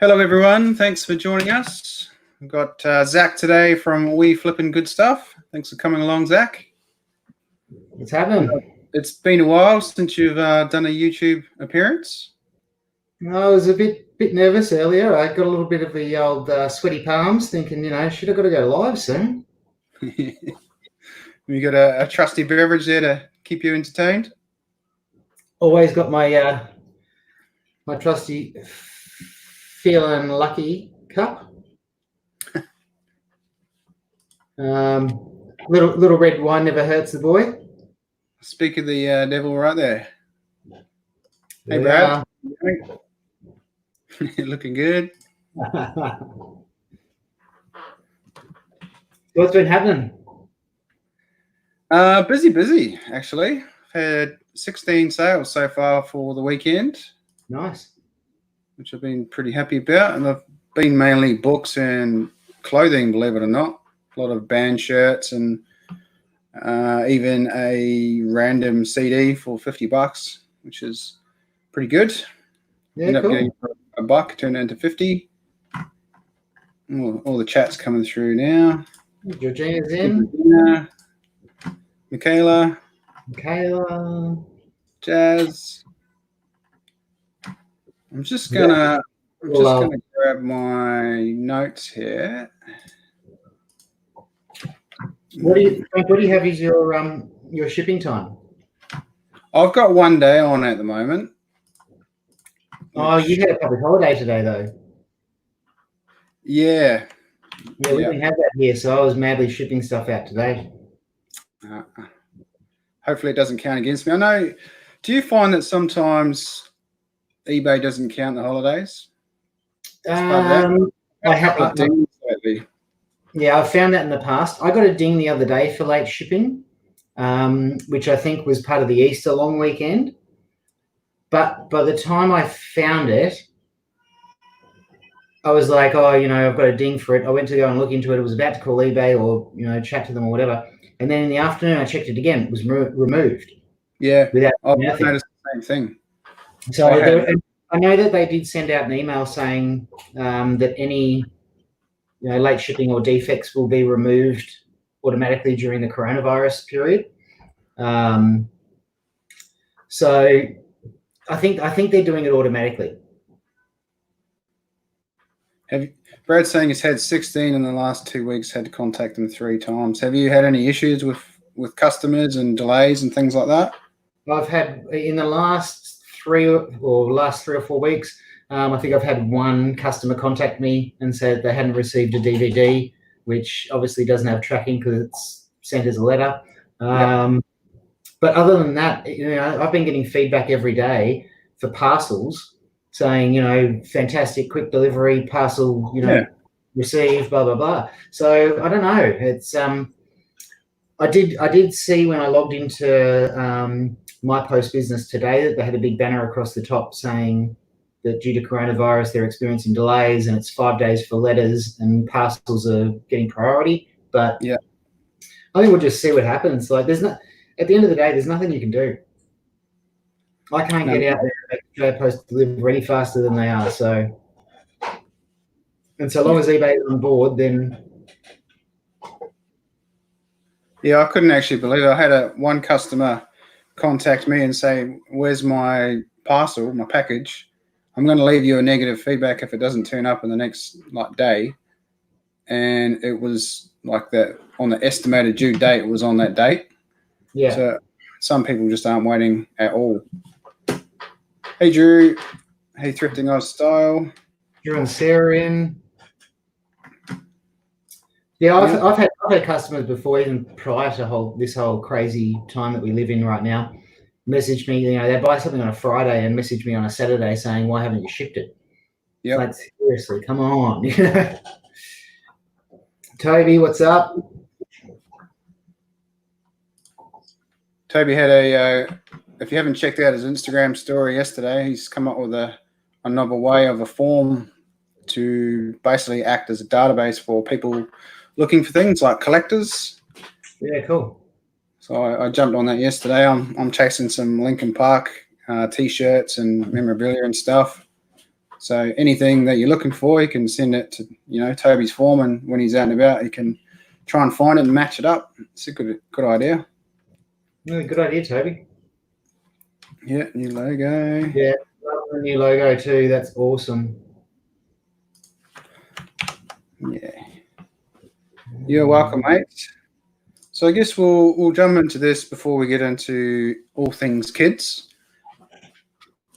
Hello, everyone. Thanks for joining us. We've got Zach today from We Flippin Good Stuff. Thanks for coming along, Zach. What's happening? It's been a while since you've done a YouTube appearance. I was a bit nervous earlier. I got a little bit of the old sweaty palms, thinking, should have got to go live soon. You got a trusty beverage there to keep you entertained? Always got my my trusty feeling lucky cup. Little red wine never hurts the boy. Speak of the devil right there. Hey, Brad. Looking good. What's been happening? Busy, actually. I've had 16 sales so far for the weekend. Nice. Which I've been pretty happy about. And I've been mainly books and clothing, believe it or not. A lot of band shirts and even a random CD for $50, which is pretty good. Yeah, End up cool. getting for $1, turned it into 50. All the chats coming through now. Georgina's in. Michaela. Jazz. I'm just gonna grab my notes here. What do you have as your shipping time? I've got 1 day on at the moment. Oh, you had a public holiday today, though. Yeah. Yeah, we didn't have that here, so I was madly shipping stuff out today. Hopefully it doesn't count against me. I know, do you find that sometimes eBay doesn't count the holidays? Yeah, I've found that in the past. I got a ding the other day for late shipping, which I think was part of the Easter long weekend. But by the time I found it, I was like, oh, I've got a ding for it. I went to go and look into it. It was about to call eBay or, chat to them or whatever. And then in the afternoon, I checked it again. It was removed. Yeah, I've noticed the same thing. So I know that they did send out an email saying that any late shipping or defects will be removed automatically during the coronavirus period. So I think they're doing it automatically. Brad's saying he's had 16 in the last 2 weeks, had to contact them 3 times. Have you had any issues with customers and delays and things like that? I've had in the last 3 or 4 weeks, I think I've had one customer contact me and said they hadn't received a DVD, which obviously doesn't have tracking because it's sent as a letter. Yep. But other than that, I've been getting feedback every day for parcels saying, fantastic, quick delivery, parcel, received, blah, blah, blah. So I don't know. It's I did see when I logged into My Post Business today that they had a big banner across the top saying that due to coronavirus, they're experiencing delays and it's 5 days for letters and parcels are getting priority. But yeah, I think we'll just see what happens. Like at the end of the day, there's nothing you can do. I can't get out there and make post deliver any faster than they are. So, and so long as eBay is on board, then. Yeah, I couldn't actually believe it. I had one customer contact me and say, "Where's my parcel, my package? I'm going to leave you a negative feedback if it doesn't turn up in the next day." And it was like that on the estimated due date. It was on that date. Yeah. So some people just aren't waiting at all. Hey, Drew. Hey, Thrifting Oz Style. Drew and Sarah in. Yeah, I've had customers before, even prior to this whole crazy time that we live in right now, message me. They buy something on a Friday and message me on a Saturday saying, "Why haven't you shipped it?" Yeah. Like, seriously, come on. Toby, what's up? Toby had if you haven't checked out his Instagram story yesterday, he's come up with a novel way of a form to basically act as a database for people looking for things like collectors. Yeah, cool. So I jumped on that yesterday. I'm chasing some Linkin Park T-shirts and memorabilia and stuff. So anything that you're looking for, you can send it to, Toby's form, and when he's out and about, he can try and find it and match it up. It's a good idea. Really good idea, Toby. Yeah, new logo. Yeah, love the new logo too. That's awesome. Yeah. You're welcome, mate. So I guess we'll jump into this before we get into all things kids.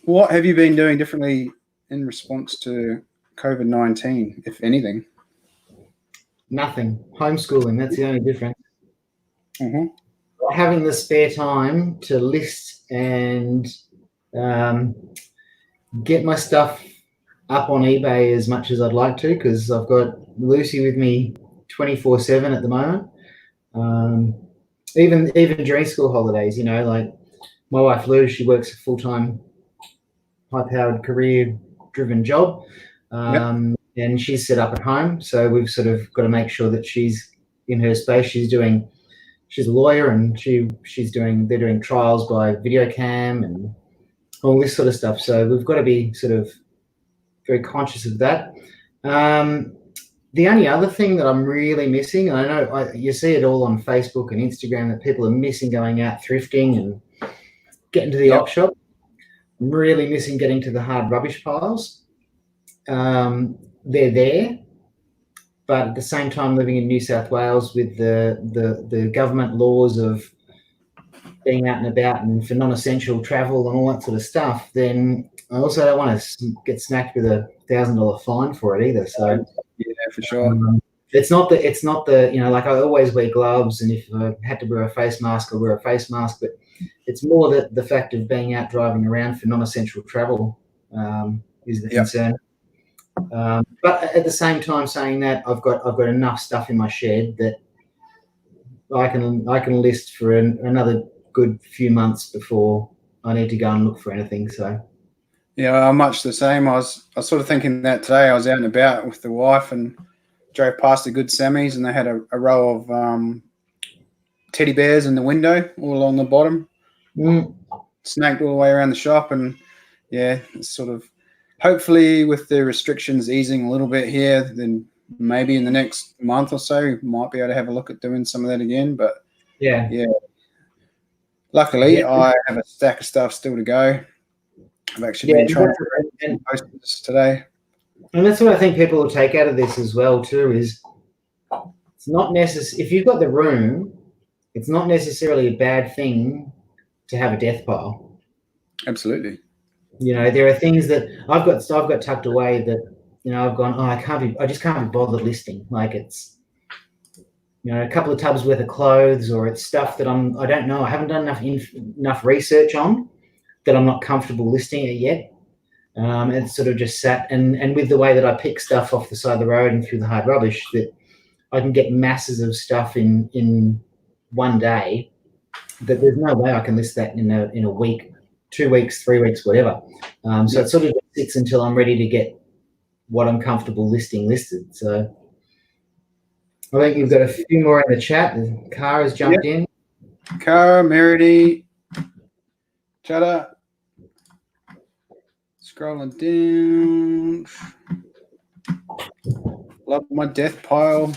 What have you been doing differently in response to COVID-19, if anything? Nothing. Homeschooling. That's the only difference. Mm-hmm. Having the spare time to list and get my stuff up on eBay as much as I'd like to, because I've got Lucy with me 24/7 at the moment. Even during school holidays, like my wife Lou, she works a full-time, high-powered, career-driven job, and she's set up at home. So we've sort of got to make sure that she's in her space. She's a lawyer, and they're doing trials by video cam and all this sort of stuff. So we've got to be sort of very conscious of that. The only other thing that I'm really missing, and I know you see it all on Facebook and Instagram, that people are missing going out thrifting and getting to the op shop. I'm really missing getting to the hard rubbish piles. They're there, but at the same time, living in New South Wales with the government laws of being out and about and for non-essential travel and all that sort of stuff, then I also don't want to get smacked with a $1,000 fine for it either. So yeah, for sure. It's not the like I always wear gloves, and if I had to wear a face mask, I'll wear a face mask. But it's more the fact of being out driving around for non-essential travel is the concern. But at the same time, saying that, I've got enough stuff in my shed that I can list for another good few months before I need to go and look for anything. So yeah, I'm much the same. I was sort of thinking that today. I was out and about with the wife and drove past a Good Sammy's, and they had a row of teddy bears in the window all along the bottom, snaked all the way around the shop. And yeah, it's sort of hopefully with the restrictions easing a little bit here, then maybe in the next month or so, we might be able to have a look at doing some of that again. But yeah. Luckily, I have a stack of stuff still to go. I've actually been trying to post this today. And that's what I think people will take out of this as well too, is it's not necessary. If you've got the room, it's not necessarily a bad thing to have a death pile. Absolutely. There are things that I've got tucked away that, I've gone, I just can't be bothered listing. Like it's, a couple of tubs worth of clothes, or it's stuff that I don't know. I haven't done enough research on, that I'm not comfortable listing it yet. It's sort of just sat, and with the way that I pick stuff off the side of the road and through the hard rubbish, that I can get masses of stuff in one day, that there's no way I can list that in a week, 2 weeks, 3 weeks, whatever. So it sort of sits until I'm ready to get what I'm comfortable listed. So I think you've got a few more in the chat. Kara's jumped in. Kara, Merity, Chada. Scrolling down. Love my death pile.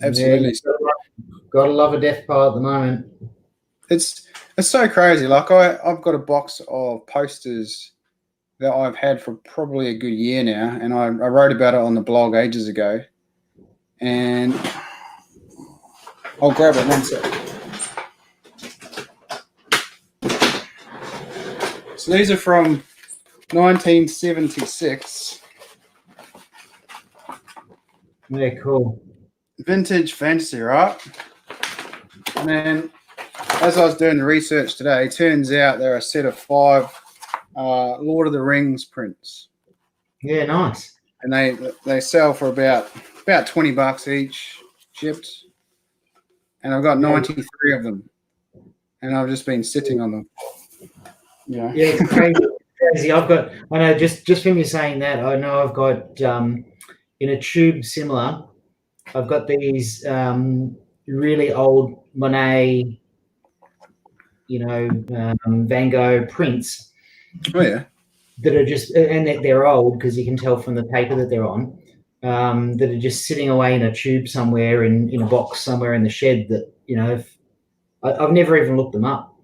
Absolutely. Gotta love a death pile at the moment. It's so crazy. Like I've got a box of posters that I've had for probably a good year now, and I wrote about it on the blog ages ago. And I'll grab it one sec. So these are from 1976. Yeah, cool. Vintage fantasy, right? And then, as I was doing the research today, it turns out there are a set of 5 Lord of the Rings prints. Yeah, nice. And they sell for about $20 each, shipped. And I've got 93 of them, and I've just been sitting on them. Yeah, it's crazy. I know just from you saying that, I know I've got in a tube similar, I've got these really old Monet, Van Gogh prints. Oh yeah. that are just, and they're old because you can tell from the paper that they're on, that are just sitting away in a tube somewhere in a box somewhere in the shed that, I've never even looked them up.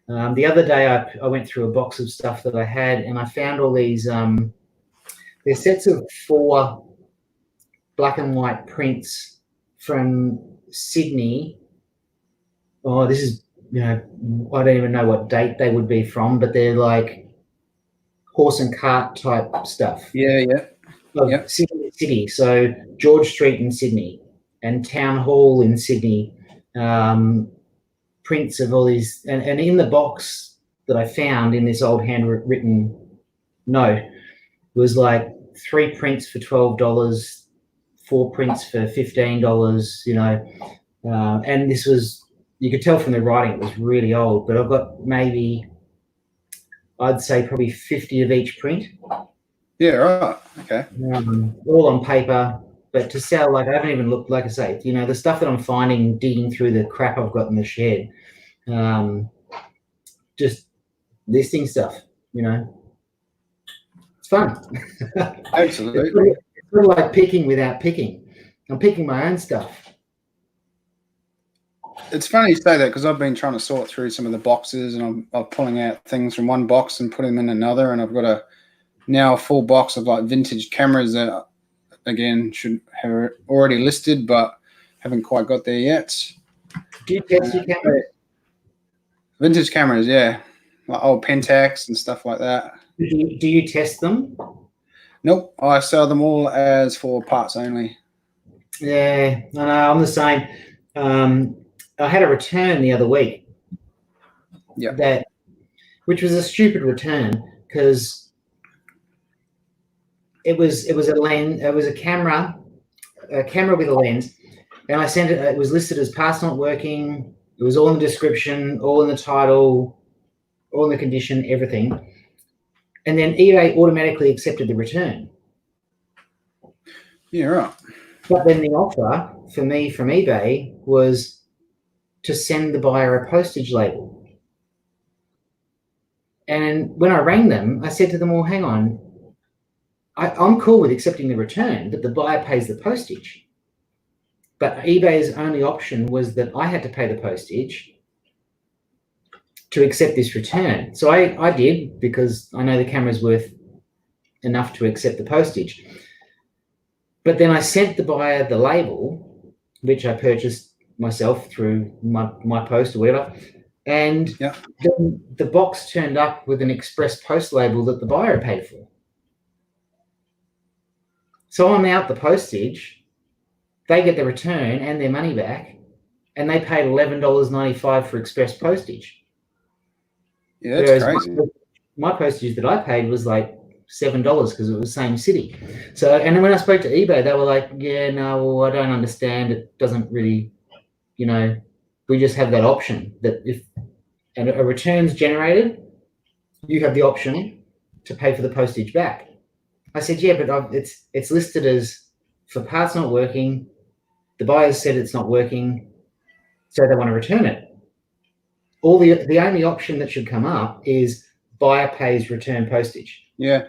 The other day I went through a box of stuff that I had, and I found all these, they're sets of 4 black and white prints from Sydney. Oh, this is, I don't even know what date they would be from, but they're like horse and cart type stuff. Yeah. Of Sydney City. So George Street in Sydney and Town Hall in Sydney. Prints of all these, and in the box that I found in this old handwritten note was like 3 prints for $12, 4 prints for $15, and this was, you could tell from the writing it was really old, but I've got maybe, I'd say probably 50 of each print. Yeah, right. Okay. All on paper, but to sell, like I haven't even looked, like I say, the stuff that I'm finding digging through the crap I've got in the shed, just listing stuff, it's fun. Absolutely. It's sort of like picking without picking. I'm picking my own stuff. It's funny you say that because I've been trying to sort through some of the boxes, and I'm pulling out things from one box and putting them in another, and I've got now a full box of like vintage cameras that, again, should have already listed, but haven't quite got there yet. Do you test your cameras? Vintage cameras, yeah, like old Pentax and stuff like that. Do you test them? Nope, I sell them all as for parts only. Yeah, I know, I'm the same. I had a return the other week. Yeah. Which was a stupid return because it was a lens, it was a camera with a lens, and I sent it. It was listed as parts not working. It was all in the description, all in the title, all in the condition, everything. And then eBay automatically accepted the return. Yeah, right. But then the offer for me from eBay was to send the buyer a postage label. And when I rang them, I said to them, well, hang on, I'm cool with accepting the return, but the buyer pays the postage. But eBay's only option was that I had to pay the postage to accept this return. So I did, because I know the camera's worth enough to accept the postage. But then I sent the buyer the label, which I purchased myself through my post or whatever, and then the box turned up with an express post label that the buyer paid for. So I'm out the postage, they get the return and their money back, and they paid $11.95 for express postage. Yeah, that's crazy. My postage that I paid was like $7 because it was the same city. So, and then when I spoke to eBay, they were like, yeah, no, well, I don't understand. It doesn't really, we just have that option that if a return's generated, you have the option to pay for the postage back. I said, yeah, but it's listed as for parts not working. The buyers said it's not working, so they want to return it. The only option that should come up is buyer pays return postage. Yeah.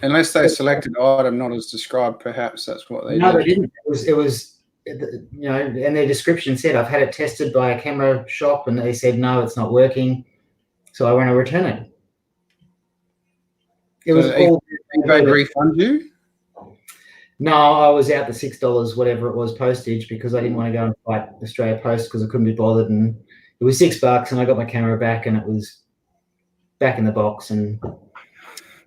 Unless they selected item not as described, perhaps that's what they did. No, they didn't. It was, and their description said, I've had it tested by a camera shop, and they said, no, it's not working, so I want to return it. It was all. They refund you? No, I was out the $6, whatever it was, postage, because I didn't want to go and fight Australia Post because I couldn't be bothered, and it was $6, and I got my camera back, and it was back in the box, and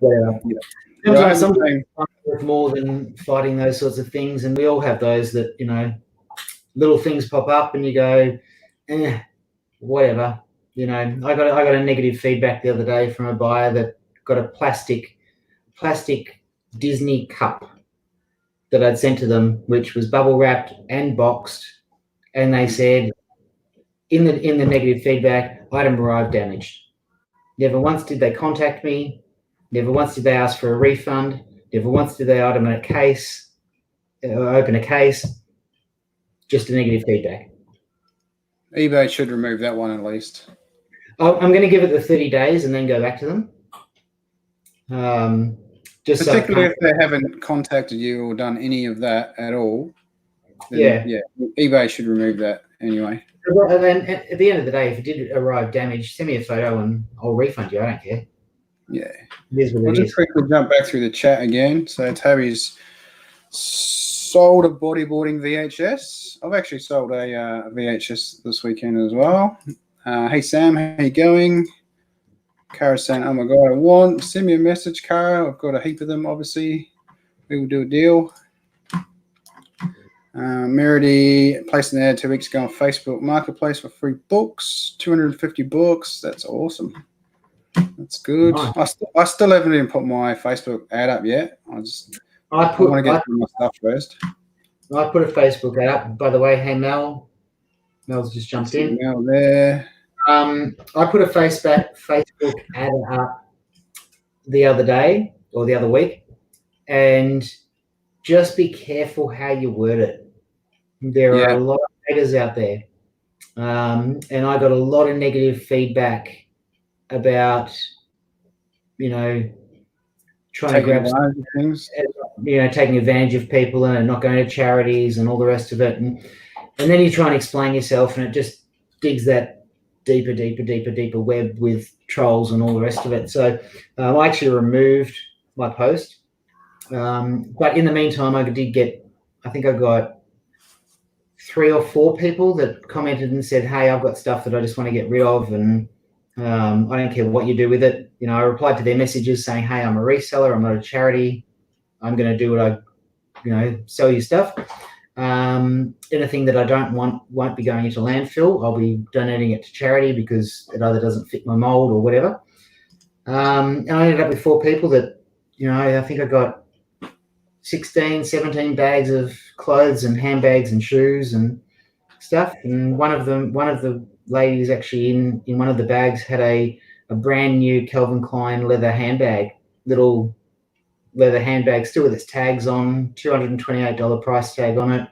whatever. Yeah. Sometimes worth more than fighting those sorts of things, and we all have those that, little things pop up, and you go, whatever. I got a negative feedback the other day from a buyer that got a plastic Disney cup that I'd sent to them, which was bubble wrapped and boxed, and they said in the negative feedback, item arrived damaged. Never once did they contact me. Never once did they ask for a refund. Never once did they open a case. Just a negative feedback. eBay should remove that one at least. I'm going to give it the 30 days and then go back to them. Just Particularly if they haven't contacted you or done any of that at all, then eBay should remove that anyway. And then at the end of the day, if it did arrive damaged, send me a photo and I'll refund you. I don't care. Yeah. It is what I'll it just is. quickly jump back through the chat again. So Tabby's sold a bodyboarding VHS. I've actually sold a VHS this weekend as well. Hey Sam, how you going? Kara's saying, oh my God, send me a message, Kara. I've got a heap of them, obviously. We will do a deal. Meredy placed an ad 2 weeks ago on Facebook Marketplace for free books, 250 books. That's awesome. That's good. Nice. I still haven't even put my Facebook ad up yet. I want to get through my stuff first. I put a Facebook ad up. By the way, hey Mel. Mel's just jumped in. Mel there. I put a Facebook ad up the other day or the other week, and just be careful how you word it. There are a lot of haters out there, and I got a lot of negative feedback about, trying to grab things, taking advantage of people and not going to charities and all the rest of it, and then you try and explain yourself, and it just digs that deeper web with trolls and all the rest of it. So I actually removed my post, but in the meantime, I got 3 or 4 people that commented and said, hey, I've got stuff that I just want to get rid of, and I don't care what you do with it. I replied to their messages saying, hey, I'm a reseller, I'm not a charity, I'm going to do what sell you stuff. Anything that I don't want won't be going into landfill. I'll be donating it to charity because it either doesn't fit my mold or whatever. And I ended up with 4 people that, I think I got 16, 17 bags of clothes and handbags and shoes and stuff. And one of the ladies actually in one of the bags had a brand new Calvin Klein leather handbag, little leather handbag, still with its tags on, $228 price tag on it,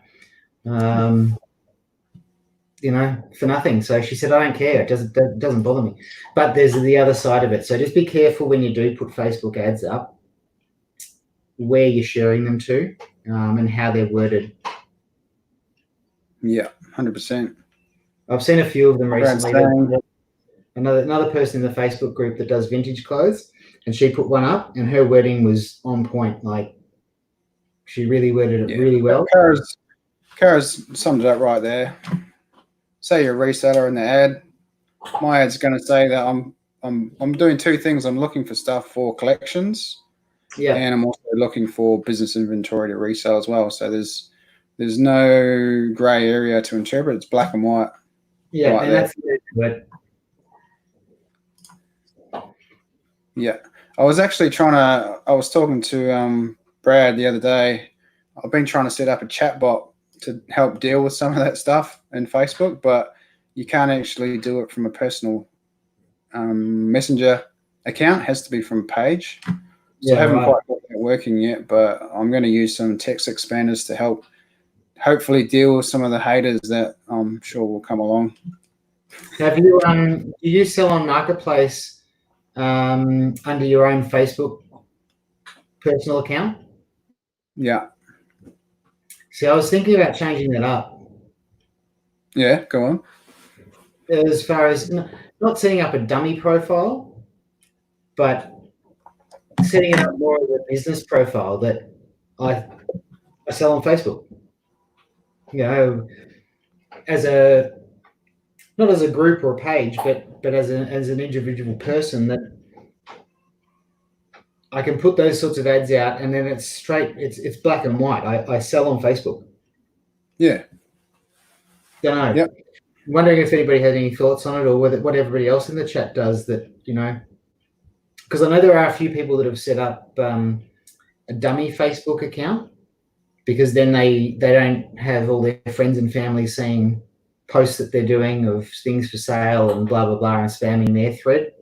for nothing. So she said, I don't care. It doesn't bother me. But there's the other side of it. So just be careful when you do put Facebook ads up, where you're sharing them to, and how they're worded. Yeah, 100%. I've seen a few of them recently. Another person in the Facebook group that does vintage clothes, and she put one up, and her wording was on point. Like, she really worded it really well. Kara's summed it up right there. Say you're a reseller in the ad. My ad's going to say that I'm doing 2 things. I'm looking for stuff for collections, and I'm also looking for business inventory to resell as well. So there's no grey area to interpret. It's black and white. Yeah, right, and that's good. Yeah, I was talking to Brad the other day. I've been trying to set up a chat bot to help deal with some of that stuff in Facebook, but you can't actually do it from a personal messenger account. It has to be from a page. So I haven't quite got that working yet, but I'm going to use some text expanders to help hopefully deal with some of the haters that I'm sure will come along. Have you do you sell on Marketplace under your own Facebook personal account? Yeah. See, I was thinking about changing that up. Yeah, go on. As far as not setting up a dummy profile, but setting up more of a business profile that I sell on Facebook. Not as a group or a page, but as an individual person, that I can put those sorts of ads out, and then it's straight. It's black and white. I sell on Facebook. Yeah. Don't know. Yep. Wondering if anybody had any thoughts on it, or what everybody else in the chat does. That because I know there are a few people that have set up a dummy Facebook account, because then they don't have all their friends and family seeing posts that they're doing of things for sale and blah blah blah and spamming their thread.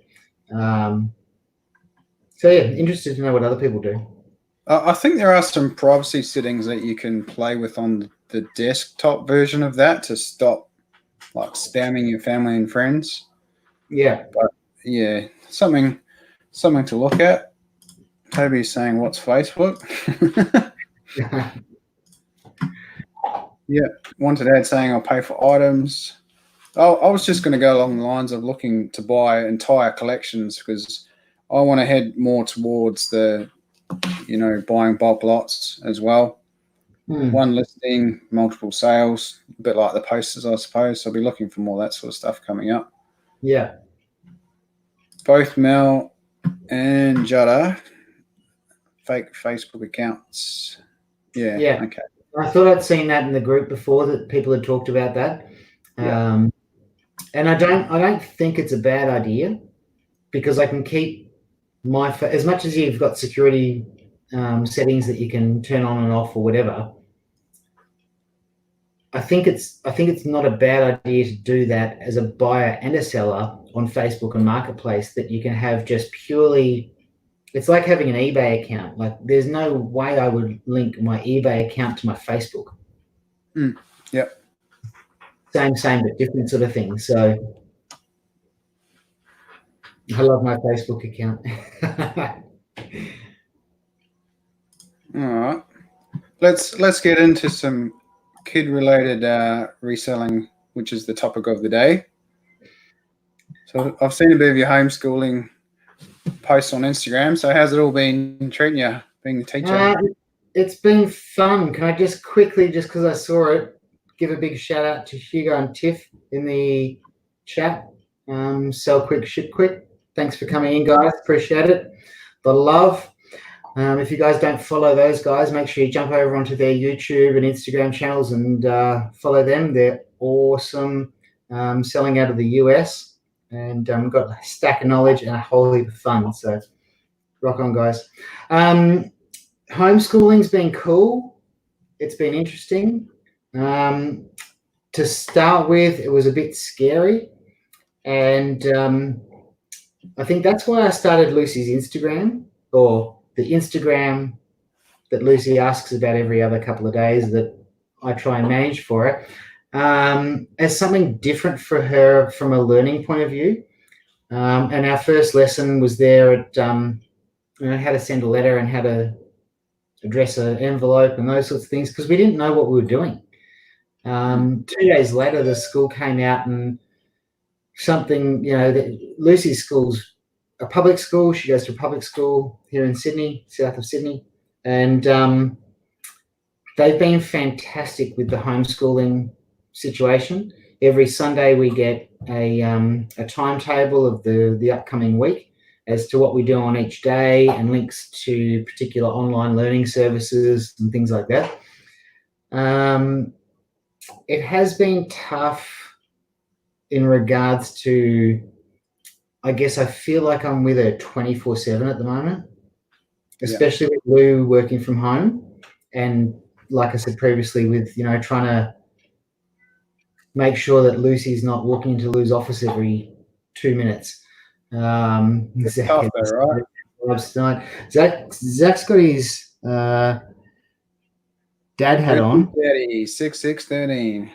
So yeah, interested to know what other people do. I think there are some privacy settings that you can play with on the desktop version of that to stop like spamming your family and friends. Yeah, but yeah, something to look at. Toby's saying, what's Facebook? Yeah, Wanted Ad saying I'll pay for items. Oh, I was just going to go along the lines of looking to buy entire collections because I want to head more towards the, buying bulk lots as well. One listing, multiple sales, a bit like the posters, I suppose. So I'll be looking for more of that sort of stuff coming up. Yeah. Both Mel and Jutta, fake Facebook accounts. Yeah. Okay. I thought I'd seen that in the group before that people had talked about that. Yeah. And I don't think it's a bad idea because I can keep as much as you've got security settings that you can turn on and off or whatever. I think it's not a bad idea to do that as a buyer and a seller on Facebook and Marketplace, that you can have just purely. It's like having an eBay account. Like, there's no way I would link my eBay account to my Facebook. Yep. Same, but different sort of thing. So I love my Facebook account. All right. Let's get into some kid-related reselling, which is the topic of the day. So I've seen a bit of your homeschooling posts on Instagram. So how's it all been treating you, being the teacher? It's been fun. Can I just quickly, just because I saw it, give a big shout out to Hugo and Tiff in the chat. Sell quick, ship quick. Thanks for coming in, guys. Appreciate it. The love. If you guys don't follow those guys, make sure you jump over onto their YouTube and Instagram channels and follow them. They're awesome, selling out of the US, and got a stack of knowledge and a whole heap of fun. So rock on, guys. Homeschooling's been cool. It's been interesting. To start with, it was a bit scary, and I think that's why I started Lucy's Instagram, or the Instagram that Lucy asks about every other couple of days that I try and manage for her, as something different for her from a learning point of view. And our first lesson was there at how to send a letter and how to address an envelope and those sorts of things, because we didn't know what we were doing. 2 days later, the school came out and something, Lucy's school's a public school. She goes to a public school here in Sydney, south of Sydney. And they've been fantastic with the homeschooling situation. Every Sunday we get a timetable of the upcoming week as to what we do on each day, and links to particular online learning services and things like that. It has been tough in regards to, I guess I feel like I'm with her 24/7 at the moment, especially with Lou working from home. And like I said previously, with, trying to make sure that Lucy's not walking into Lou's office every 2 minutes. It's tough though, right? Zach's got his dad hat on. 6/6/13.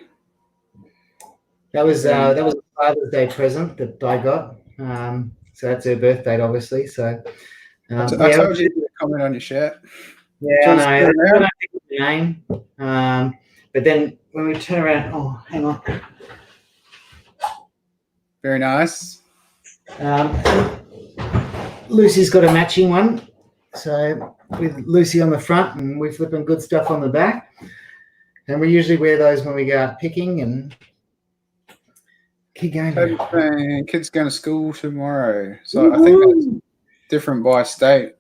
That was a Father's Day present that I got. So that's her birth date, obviously. So I told you to comment on your shirt. Yeah, I know. I don't think it's the name. But then when we turn around, oh, hang on. Very nice. Lucy's got a matching one. So with Lucy on the front and We Flippin Good Stuff on the back. And we usually wear those when we go out picking and keep going. Kids going to school tomorrow. So I think that's different by state.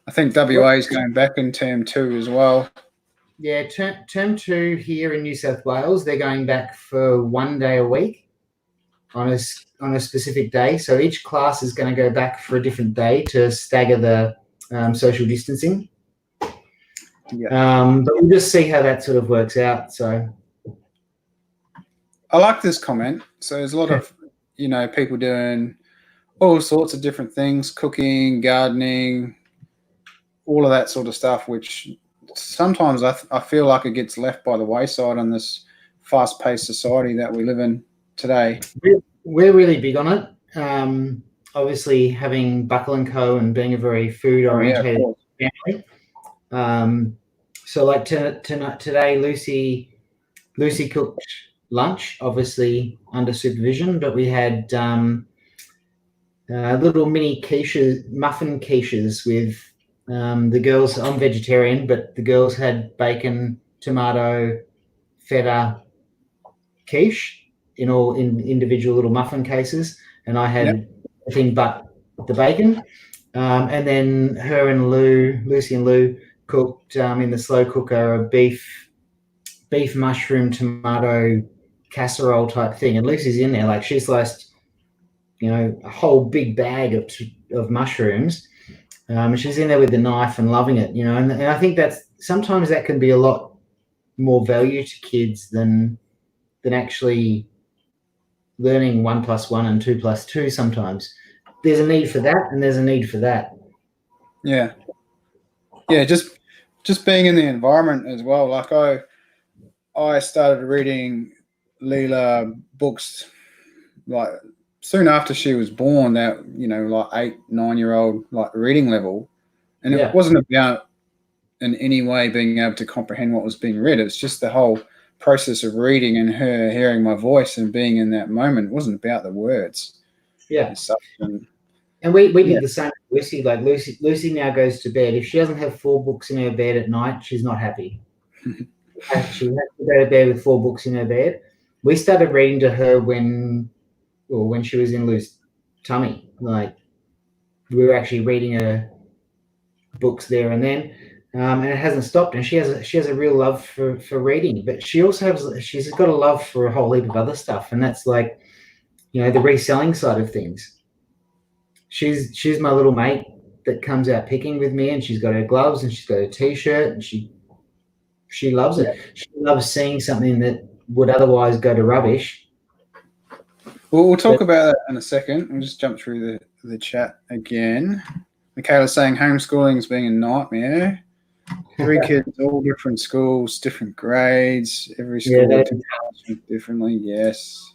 I think WA is going back in term 2 as well. Yeah, term 2 here in New South Wales, they're going back for 1 day a week on a specific day. So each class is going to go back for a different day to stagger the social distancing. Yeah. But we'll just see how that sort of works out. So I like this comment. So there's a lot of, people doing all sorts of different things, cooking, gardening, all of that sort of stuff, which sometimes I feel like it gets left by the wayside in this fast-paced society that we live in today. We're really big on it. obviously having Buckle and Co. and being a very food oriented family. So like today, Lucy cooked lunch, obviously under supervision, but we had little mini muffin quiches with the girls. I'm vegetarian, but the girls had bacon, tomato, feta quiche in individual little muffin cases, and I had everything but the bacon. And then Lucy and Lou cooked in the slow cooker a beef mushroom tomato casserole type thing. And Lucy's in there, like she sliced, a whole big bag of mushrooms. And she's in there with the knife and loving it, and I think sometimes that can be a lot more value to kids than actually learning 1 + 1 and 2 + 2. Sometimes there's a need for that, and there's a need for that. Yeah. Just being in the environment as well. Like I started reading Leela books like soon after she was born. That like 8-9-year-old like reading level, and it wasn't about in any way being able to comprehend what was being read. It's just the whole process of reading and her hearing my voice and being in that moment. It wasn't about the words. Yeah. And we did the same with Lucy. Like Lucy now goes to bed. If she doesn't have 4 books in her bed at night, she's not happy. She has to go to bed with 4 books in her bed. We started reading to her when she was in Lou's tummy. Like we were actually reading her books there and then. And it hasn't stopped, and she has a real love for reading, but she's got a love for a whole heap of other stuff, and that's like, the reselling side of things. She's my little mate that comes out picking with me, and she's got her gloves and she's got her t-shirt, and she loves it. She loves seeing something that would otherwise go to rubbish. Well, we'll talk about that in a second. We'll just jump through the chat again. Michaela's saying homeschooling is being a nightmare. 3 kids, all different schools, different grades. Every school differently. Yes.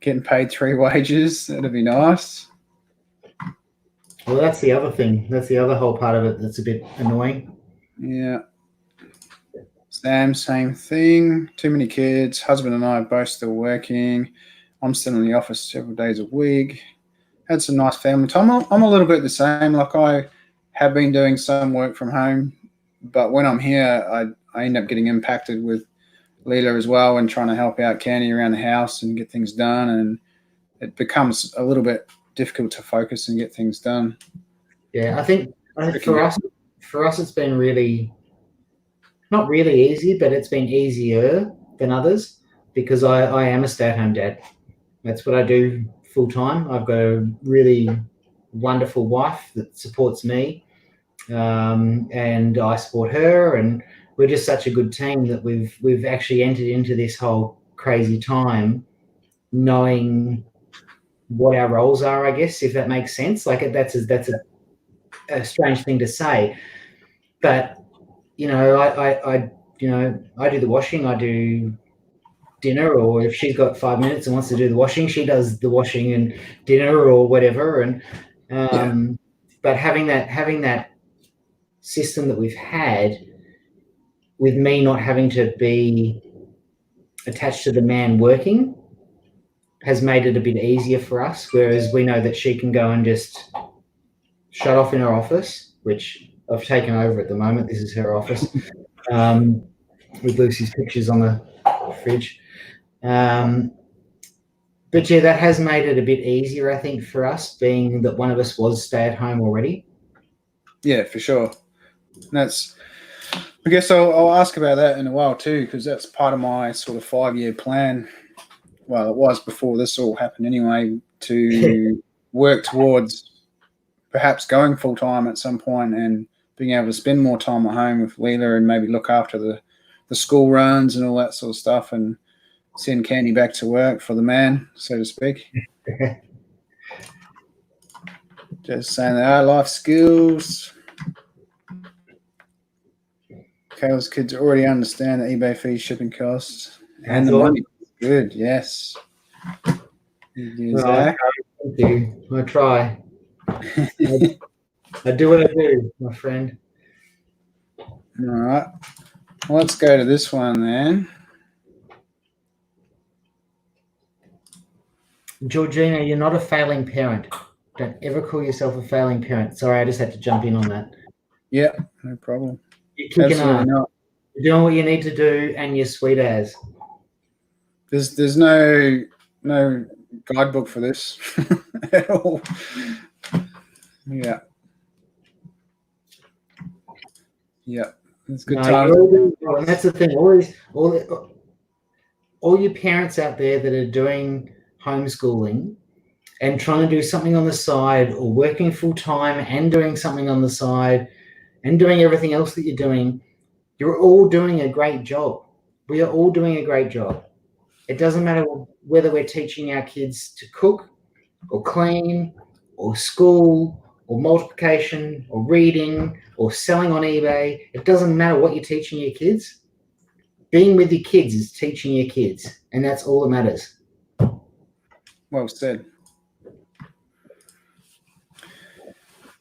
Getting paid 3 wages. That'd be nice. Well, that's the other thing. That's the other whole part of it that's a bit annoying. Yeah. Sam, same thing. Too many kids. Husband and I are both still working. I'm still in the office several days a week. Had some nice family time. I'm a little bit the same. Like I have been doing some work from home, but when I'm here, I end up getting impacted with Leela as well and trying to help out Candy around the house and get things done. And it becomes a little bit difficult to focus and get things done. Yeah, I think for us, it's been really not really easy, but it's been easier than others because I am a stay-at-home dad. That's what I do full time. I've got a really wonderful wife that supports me, and I support her, and we're just such a good team that we've actually entered into this whole crazy time knowing what our roles are, I guess, if that makes sense. Like that's a strange thing to say, but I do the washing, I do dinner, or if she's got 5 minutes and wants to do the washing, she does the washing and dinner or whatever. And but having that system that we've had with me not having to be attached to the man working has made it a bit easier for us, whereas we know that she can go and just shut off in her office, which I've taken over at the moment. This is her office, with Lucy's pictures on the fridge. But yeah, that has made it a bit easier, I think, for us, being that one of us was stay at home already. Yeah, for sure. I guess I'll ask about that in a while too, because that's part of my sort of 5-year plan. Well, it was before this all happened anyway, to work towards perhaps going full time at some point and being able to spend more time at home with Leela and maybe look after the school runs and all that sort of stuff and send Candy back to work for the man, so to speak. Just saying that life skills. Kayla's kids already understand the eBay fees, shipping costs, and the money. Good, yes. You, Oh, Zach. thank you. I try. I do what I do, my friend. All right. Well, let's go to this one then. Georgina, you're not a failing parent. Don't ever call yourself a failing parent. Sorry, I just had to jump in on that. Yeah, no problem. You're kicking Absolutely ass. not. You're doing what you need to do, and you're sweet as. There's no guidebook for this at all. Yeah. Yeah. It's good No, times. you're all doing well, and that's the thing. All you parents out there that are doing homeschooling and trying to do something on the side, or working full time and doing something on the side, and doing everything else that you're doing, you're all doing a great job. We are all doing a great job. It doesn't matter whether we're teaching our kids to cook or clean or school or multiplication or reading or selling on eBay. It doesn't matter what you're teaching your kids. Being with your kids is teaching your kids, and that's all that matters. Well said.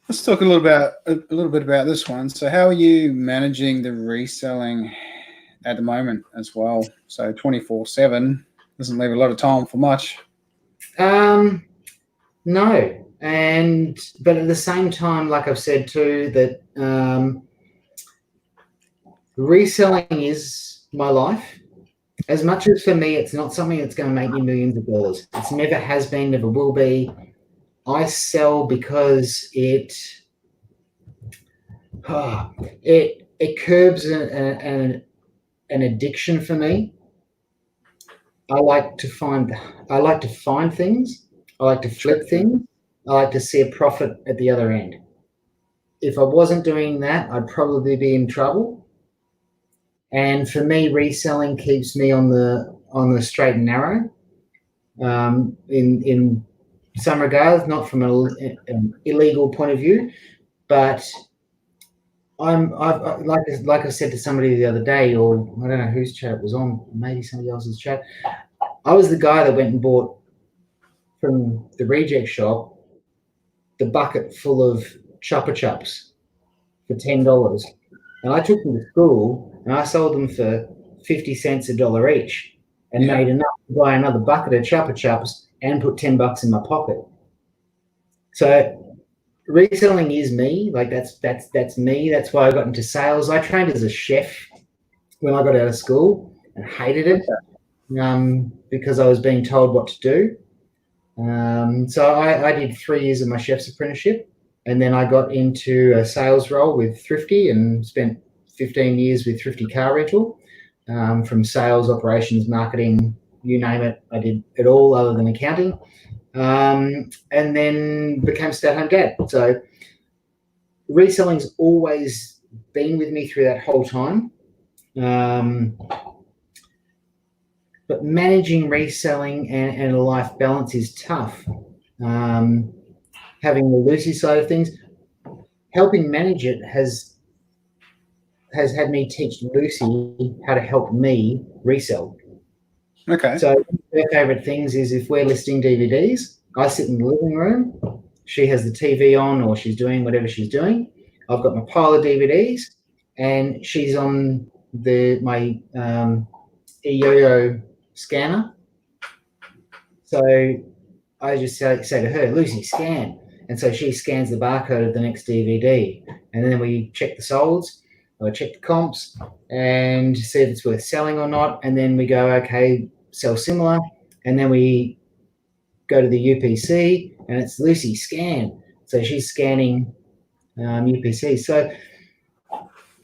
Let's talk a little bit about this one. So, how are you managing the reselling at the moment as well? So, 24/7 doesn't leave a lot of time for much. No, but at the same time, like I've said too, that reselling is my life. As much as for me, it's not something that's going to make me millions of dollars. It's never has been, never will be. I sell because it curbs an addiction for me. I like to find things. I like to flip things. I like to see a profit at the other end. If I wasn't doing that, I'd probably be in trouble. And for me, reselling keeps me on the straight and narrow. In some regards, not from an illegal point of view, but I've like I said to somebody the other day, or I don't know whose chat it was on, maybe somebody else's chat. I was the guy that went and bought from the reject shop the bucket full of Chupa Chups for $10, and I took them to school and I sold them for 50 cents $1 each, and made enough to buy another bucket of Chupa Chups and put $10 in my pocket. So reselling is me. Like that's me. That's why I got into sales. I trained as a chef when I got out of school and hated it because I was being told what to do. So I did 3 years of my chef's apprenticeship, and then I got into a sales role with Thrifty and spent 15 years with Thrifty Car Rental, from sales, operations, marketing, you name it. I did it all other than accounting, and then became a stay-at-home dad. So reselling's always been with me through that whole time. But managing reselling and a life balance is tough. Having the Lucy side of things, helping manage it has had me teach Lucy how to help me resell. Okay. So her favorite things is if we're listing DVDs, I sit in the living room, she has the TV on, or she's doing whatever she's doing. I've got my pile of DVDs, and she's on my eYoYo scanner. So I just say to her, Lucy, scan. And so she scans the barcode of the next DVD. And then we check the solds, or check the comps, and see if it's worth selling or not. And then we go, okay, sell similar. And then we go to the UPC, and it's Lucy, scan. So she's scanning UPC. So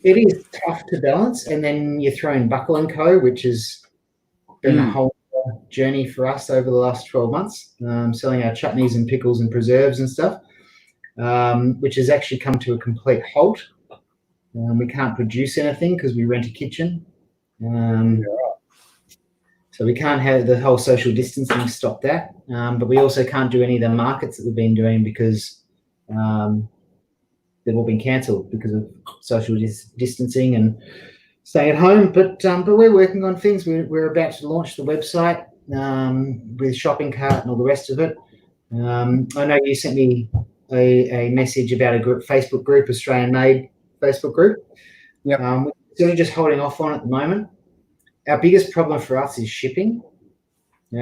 it is tough to balance. And then you throw in Buckle & Co., which has been a whole journey for us over the last 12 months, selling our chutneys and pickles and preserves and stuff, which has actually come to a complete halt. We can't produce anything because we rent a kitchen. So we can't have the whole social distancing stop that. But we also can't do any of the markets that we've been doing because they've all been cancelled because of social distancing and staying at home. But we're working on things. We're about to launch the website with shopping cart and all the rest of it. I know you sent me a message about a group, Facebook group, Australian Made Facebook group. Yep. We're sort of just holding off on at the moment. Our biggest problem for us is shipping.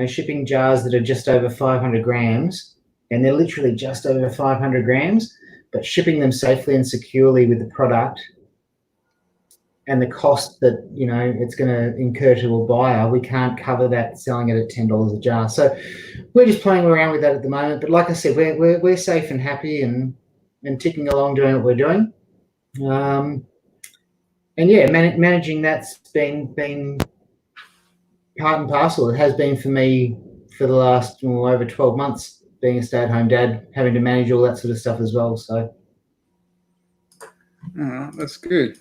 Shipping jars that are just over 500 grams, and they're literally just over 500 grams, but shipping them safely and securely with the product and the cost that it's going to incur to a buyer, we can't cover that selling it at $10 a jar. So we're just playing around with that at the moment. But like I said, we're safe and happy and ticking along doing what we're doing. And yeah, managing that's been part and parcel. It has been for me for the last over 12 months, being a stay-at-home dad, having to manage all that sort of stuff as well. So that's good.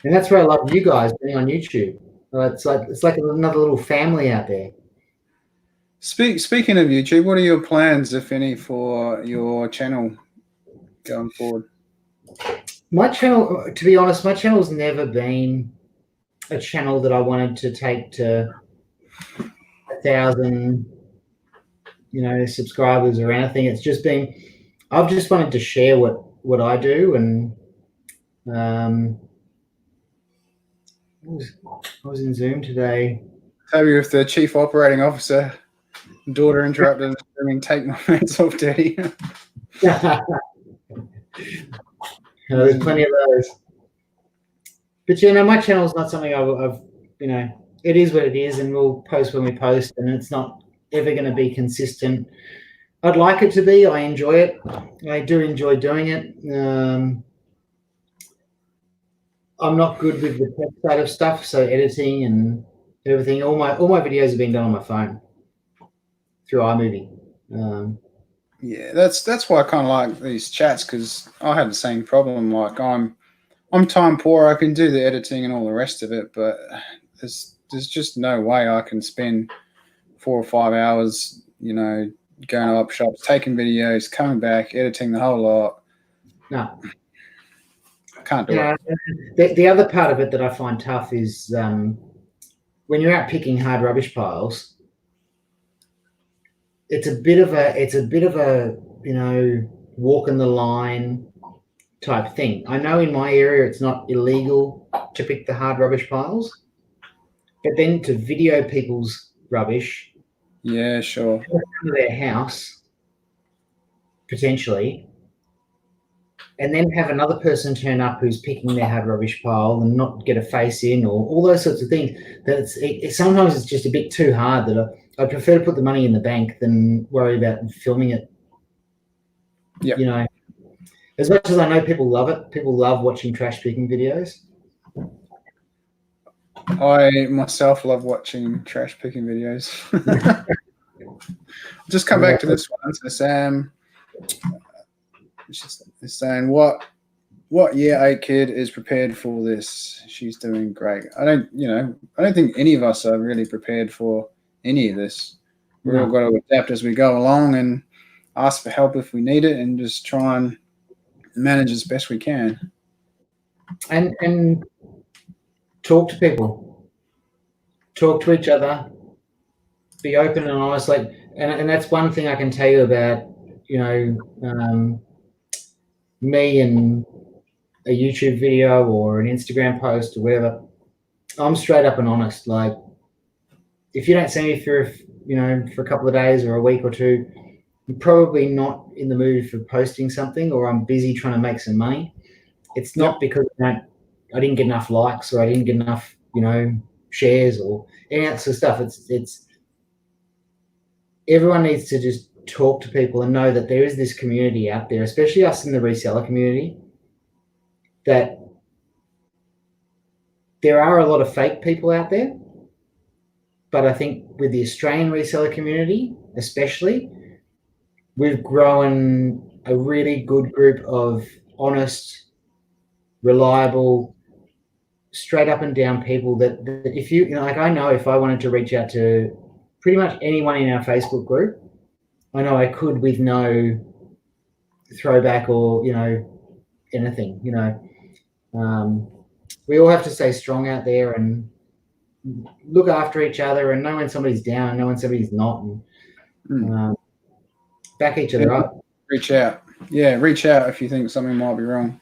And that's where I love you guys being on YouTube. It's like another little family out there. Speaking of YouTube, what are your plans, if any, for your channel going forward? My channel, to be honest, my channel's never been a channel that I wanted to take to 1,000, subscribers or anything. It's just been, I've just wanted to share what I do, and I was in Zoom today. Toby with the chief operating officer. Daughter interrupted and take my hands off, Daddy. There's plenty of those. But my channel is not something I've it is what it is, and we'll post when we post, and it's not ever going to be consistent. I'd like it to be. I enjoy it. I do enjoy doing it. I'm not good with the tech side of stuff, so editing and everything. All my videos have been done on my phone through iMovie. Yeah, that's why I kind of like these chats, because I have the same problem. Like I'm time poor. I can do the editing and all the rest of it, but there's just no way I can spend 4 or 5 hours, going to op shops, taking videos, coming back, editing the whole lot. No. I can't do it. The other part of it that I find tough is when you're out picking hard rubbish piles, it's a bit of a walk in the line type thing. I know in my area it's not illegal to pick the hard rubbish piles, but then to video people's rubbish, yeah, sure, to their house potentially, and then have another person turn up who's picking their hard rubbish pile and not get a face in, or all those sorts of things. That sometimes it's just a bit too hard. That I prefer to put the money in the bank than worry about filming it. Yeah. As much as I know people love it, people love watching trash picking videos. I myself love watching trash picking videos. Just come back to this one. So Sam is saying, what year 8 kid is prepared for this? She's doing great. I don't think any of us are really prepared for any of this. We've all got to adapt as we go along and ask for help if we need it, and just try and manage as best we can. And talk to people, talk to each other, be open and honest. And that's one thing I can tell you about, me and a YouTube video or an Instagram post or whatever. I'm straight up and honest. Like, if you don't see me for a couple of days or a week or two, I'm probably not in the mood for posting something, or I'm busy trying to make some money. It's not because I didn't get enough likes, or I didn't get enough, shares or any of that sort of stuff. It's everyone needs to just talk to people and know that there is this community out there, especially us in the reseller community, that there are a lot of fake people out there. But I think with the Australian reseller community, especially, we've grown a really good group of honest, reliable, straight up and down people that if I know if I wanted to reach out to pretty much anyone in our Facebook group, I know I could with no throwback or, anything, we all have to stay strong out there, and look after each other and know when somebody's down, know when somebody's not, and back each other up. Reach out. Yeah, reach out if you think something might be wrong.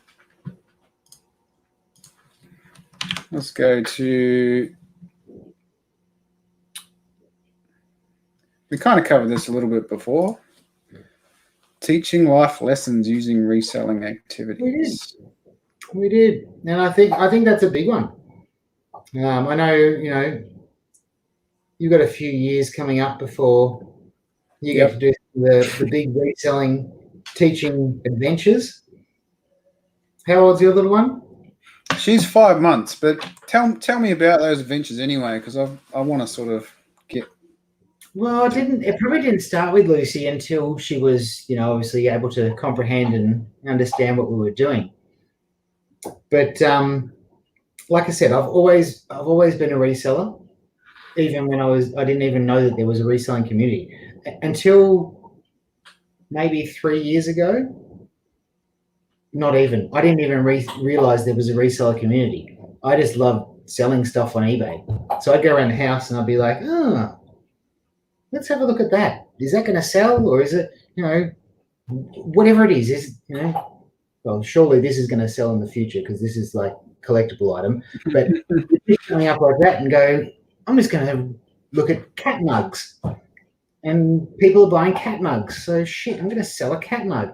Let's go to. We kind of covered this a little bit before. Teaching life lessons using reselling activities. We did, and I think that's a big one. I know, you've got a few years coming up before you get to do the big reselling teaching adventures. How old's your little one? She's 5 months, but tell me about those adventures anyway, because I want to sort of get. Well, it probably didn't start with Lucy until she was, obviously able to comprehend and understand what we were doing. But like I said, I've always been a reseller, even when I didn't even know that there was a reselling community until maybe 3 years ago. Not even. I didn't even realize there was a reseller community. I just loved selling stuff on eBay. So I'd go around the house and I'd be like, let's have a look at that. Is that going to sell, or is it, whatever it is, well, surely this is going to sell in the future because this is like collectible item. But coming up like that and go, I'm just going to have a look at cat mugs. And people are buying cat mugs. So shit, I'm going to sell a cat mug.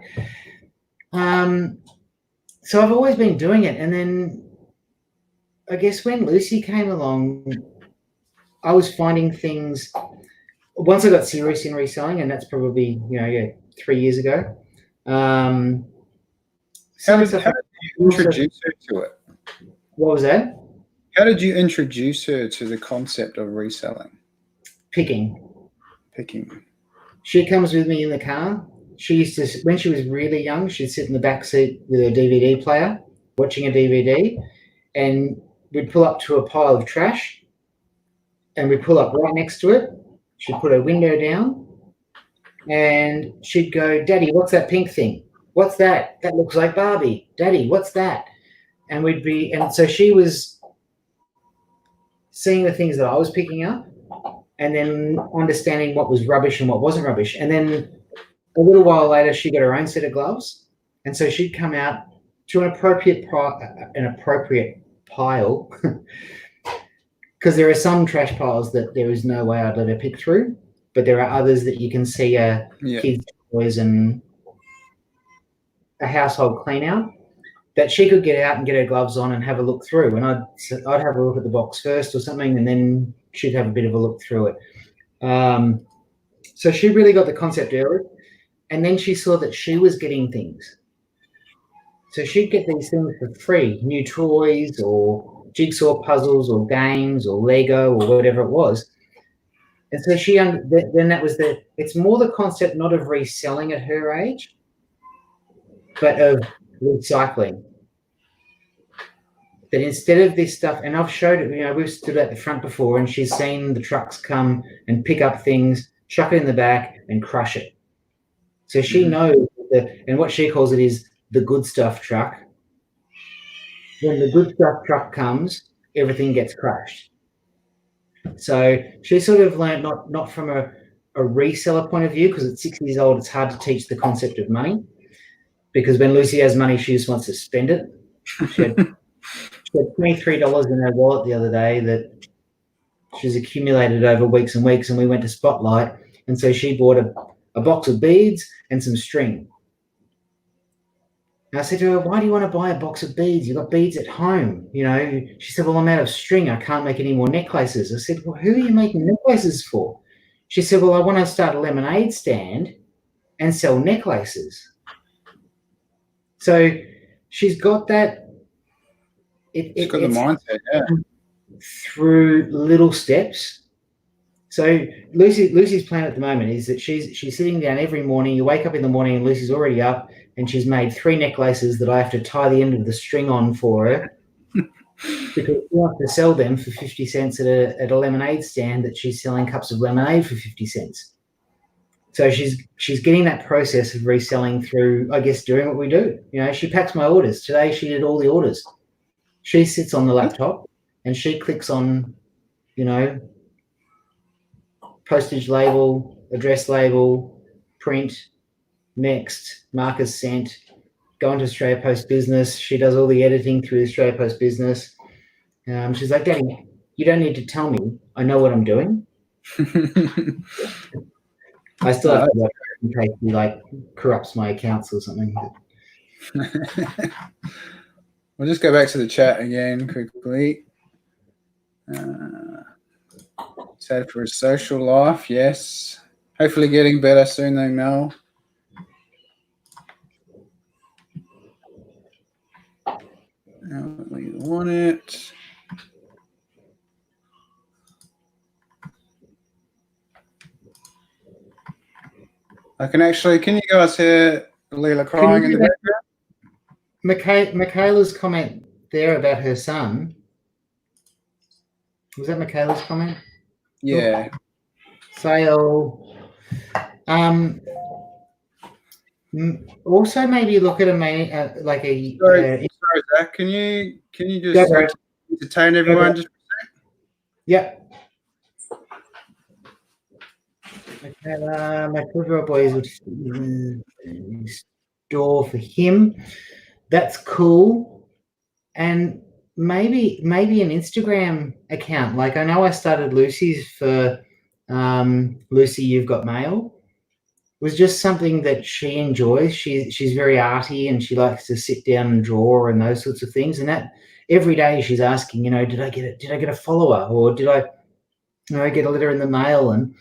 So I've always been doing it. And then I guess when Lucy came along, I was finding things. Once I got serious in reselling, and that's probably 3 years ago. How did you introduce her to it? What was that? How did you introduce her to the concept of reselling? Picking. She comes with me in the car. She used to, when she was really young, she'd sit in the back seat with her DVD player, watching a DVD, and we'd pull up to a pile of trash, and we'd pull up right next to it. She'd put her window down, and she'd go, "Daddy, what's that pink thing? What's that? That looks like Barbie. Daddy, what's that?" And so she was seeing the things that I was picking up, and then understanding what was rubbish and what wasn't rubbish. And then a little while later, she got her own set of gloves, and so she'd come out to an appropriate pile, because there are some trash piles that there is no way I'd let her pick through, but there are others that you can see kids' toys and a household clean out that she could get out and get her gloves on and have a look through. And I'd have a look at the box first or something, and then she'd have a bit of a look through it. So she really got the concept early. And then she saw that she was getting things. So she'd get these things for free, new toys or jigsaw puzzles or games or Lego or whatever it was. And so then that was it's more the concept not of reselling at her age, but of recycling. That instead of this stuff, and I've showed it, we've stood at the front before and she's seen the trucks come and pick up things, chuck it in the back and crush it. So she knows and what she calls it is the good stuff truck. When the good stuff truck comes, everything gets crushed. So she sort of learned not from a reseller point of view, because at 6 years old, it's hard to teach the concept of money, because when Lucy has money, she just wants to spend it. She had $23 in her wallet the other day that she's accumulated over weeks and weeks, and we went to Spotlight, and so she bought a box of beads and some string. And I said to her, "Why do you want to buy a box of beads? You've got beads at home." She said, "Well, I'm out of string. I can't make any more necklaces." I said, "Well, who are you making necklaces for?" She said, "Well, I want to start a lemonade stand and sell necklaces." So she's got that. She's got the mindset, through little steps. So Lucy's plan at the moment is that she's sitting down every morning. You wake up in the morning and Lucy's already up, and she's made 3 necklaces that I have to tie the end of the string on for her because she wants to sell them for 50 cents at a lemonade stand that she's selling cups of lemonade for 50 cents. So she's getting that process of reselling through, I guess, doing what we do. She packs my orders. Today she did all the orders. She sits on the laptop and she clicks on postage label, address label, print, next, markers sent, go into Australia Post Business. She does all the editing through Australia Post Business. She's like, Daddy, you don't need to tell me. I know what I'm doing. I still have to watch in case he corrupts my accounts or something. We'll just go back to the chat again quickly. Sad for his social life, yes. Hopefully getting better soon though, Mel. We want it. Can you guys hear Leela crying in the background? Michaela's comment there about her son. Was that Michaela's comment? Yeah. Sale. Also, maybe look at Sorry, Zach. Can you just entertain everyone? Yep. My 12-year-old boy is store for him. That's cool. And maybe an Instagram account. Like, I know I started Lucy's for Lucy, You've Got Mail. It was just something that she enjoys. She's very arty and she likes to sit down and draw and those sorts of things. And that every day she's asking, did I get a follower, or did I get a letter in the mail? And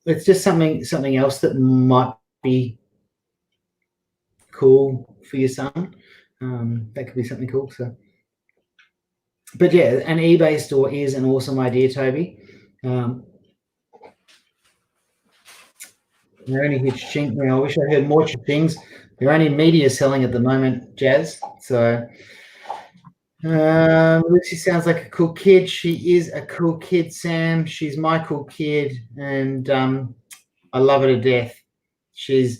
it's just something else that might be cool for your son. That could be something cool. So, but yeah, an eBay store is an awesome idea, Toby. They're only huge chink. I wish I heard more things. They're only media selling at the moment, Jazz. So Lucy sounds like a cool kid. She is a cool kid, Sam. She's my cool kid, and I love her to death. She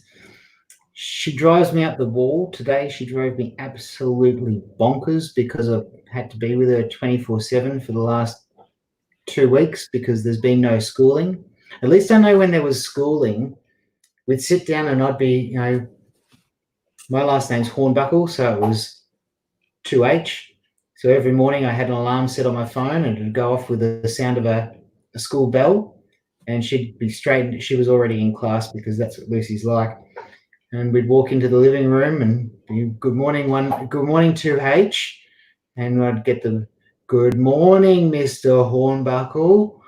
drives me up the wall. Today she drove me absolutely bonkers because I've had to be with her 24/7 for the last 2 weeks because there's been no schooling. At least I know when there was schooling, we'd sit down and I'd be, my last name's Hornbuckle, so it was 2H. So every morning I had an alarm set on my phone and it'd go off with the sound of a school bell, and she'd be straight. She was already in class because that's what Lucy's like. And we'd walk into the living room and be, good morning 2H, and I'd get the good morning, Mr. Hornbuckle,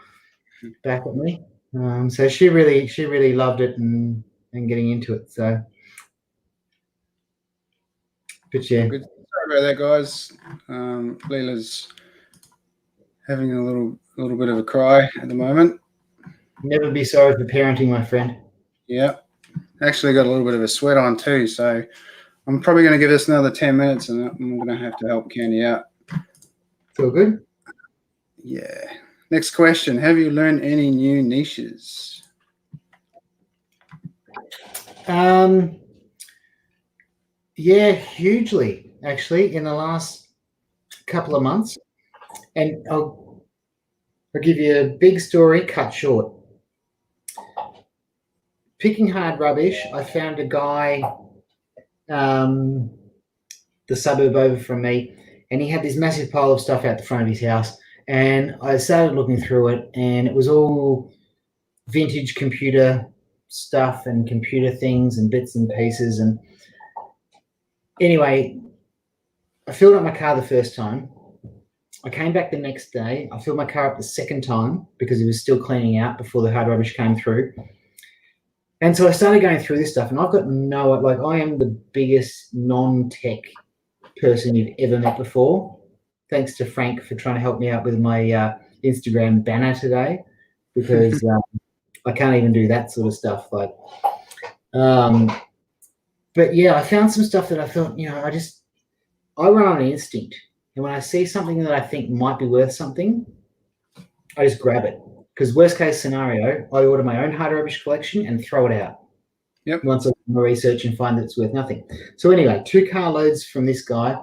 back at me. So she really loved it and getting into it. So, but yeah. Good. Sorry about that, guys. Leela's having a little bit of a cry at the moment. Never be sorry for parenting, my friend. Yeah. Actually got a little bit of a sweat on too, so I'm probably going to give this another 10 minutes and I'm going to have to help Candy out. Feel good? Yeah. Next question. Have you learned any new niches? Yeah, hugely, actually, in the last couple of months. And I'll give you a big story cut short. Picking hard rubbish, I found a guy, the suburb over from me, and he had this massive pile of stuff out the front of his house. And I started looking through it, and it was all vintage computer stuff and computer things and bits and pieces. And anyway, I filled up my car the first time. I came back the next day. I filled my car up the second time because it was still cleaning out before the hard rubbish came through. And so I started going through this stuff, and I've got I am the biggest non-tech person you've ever met before. Thanks to Frank for trying to help me out with my Instagram banner today, because I can't even do that sort of stuff. But yeah, I found some stuff that I thought, I run on instinct. And when I see something that I think might be worth something, I just grab it. Because worst case scenario, I order my own hard rubbish collection and throw it out. Yep. Once I do my research and find that it's worth nothing. So anyway, 2 carloads from this guy.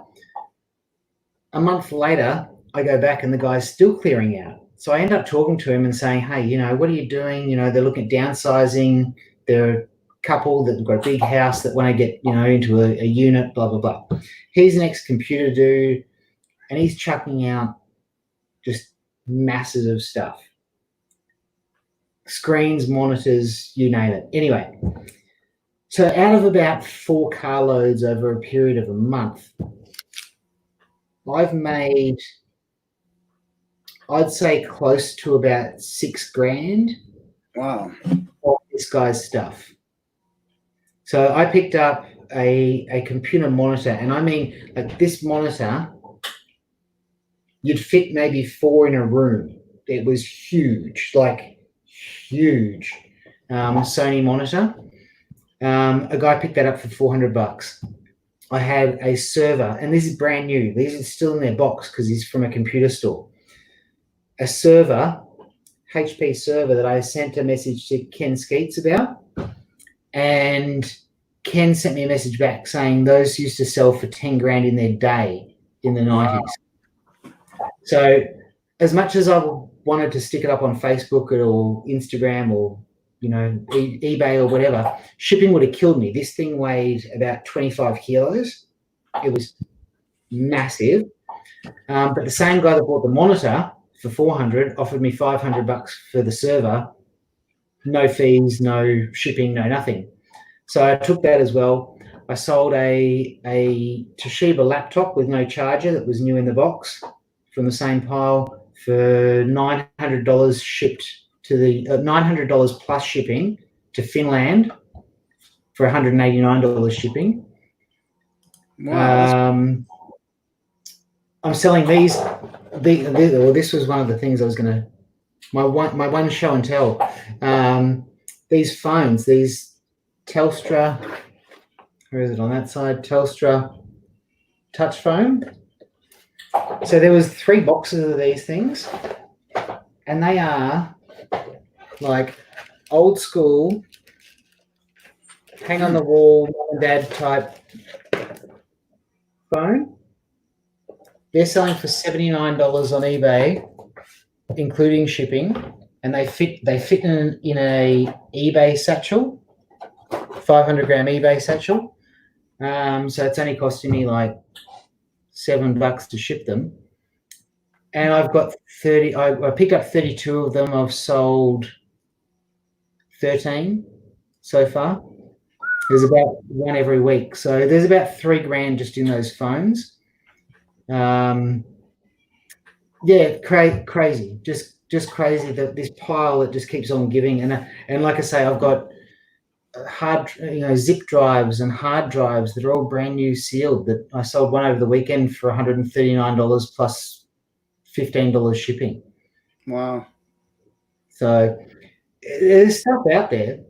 A month later, I go back and the guy's still clearing out. So I end up talking to him and saying, hey, you know, what are you doing? You know, they're looking at downsizing. They're a couple that have got a big house that want to get, you know, into a unit, blah, blah, blah. He's an ex-computer dude, and he's chucking out just masses of stuff. Screens, monitors, you name it. Anyway, so out of about 4 carloads over a period of a month, I've made, I'd say, close to about $6,000. Wow. Of this guy's stuff. So I picked up a computer monitor, and I mean, like, this monitor, you'd fit maybe 4 in a room. It was huge, like huge. Sony monitor. A guy picked that up for $400. I had a server, and this is brand new. These are still in their box because he's from a computer store. A server, HP server, that I sent a message to Ken Skeets about, and Ken sent me a message back saying those used to sell for $10,000 in their day in the 90s. So as much as I wanted to stick it up on Facebook or Instagram or, you know, eBay or whatever, shipping would have killed me. This thing weighed about 25 kilos. It was massive. But the same guy that bought the monitor for $400 offered me $500 for the server. No fees, no shipping, no nothing. So I took that as well. I sold a Toshiba laptop with no charger that was new in the box from the same pile for $900 shipped to the $900 plus shipping to Finland for $189 shipping. Wow. I'm selling these. This was one of the things I was going to. My one show and tell. These phones, these Telstra. Where is it on that side? Telstra touch phone. So there was 3 boxes of these things, and they are like old school, hang on the wall, mum and dad type phone. They're selling for $79 on eBay, including shipping, and they fit in a eBay satchel, 500-gram eBay satchel. So it's only costing me like $7 to ship them. And I've got 30. I picked up 32 of them. I've sold 13 so far. There's about 1 every week, so there's about $3,000 just in those phones. Yeah, crazy, just crazy, that this pile that just keeps on giving. And like I say, I've got zip drives and hard drives that are all brand new sealed, that I sold one over the weekend for $139 plus $15 shipping. Wow. So there's stuff out there.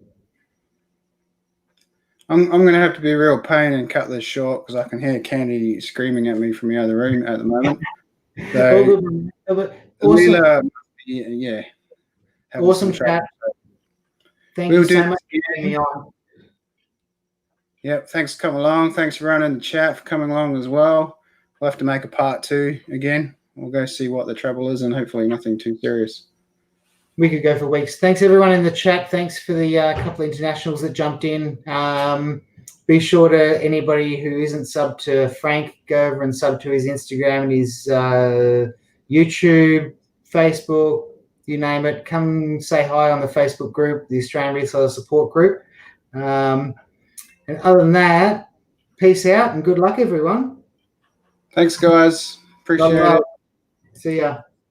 I'm going to have to be a real pain and cut this short because I can hear Candy screaming at me from the other room at the moment. So, Awesome. yeah. Awesome chat. Thank you so much for having me on. Yep, thanks for coming along. Thanks for running the chat, for coming along as well. We'll have to make a part 2 again. We'll go see what the trouble is, and hopefully nothing too serious. We could go for weeks. Thanks everyone in the chat. Thanks for the couple of internationals that jumped in. Be sure to, anybody who isn't subbed to Frank, go over and sub to his Instagram and his YouTube, Facebook, you name it. Come say hi on the Facebook group, the Australian Reseller Support Group. And other than that, peace out and good luck, everyone. Thanks, guys. Appreciate it. See ya.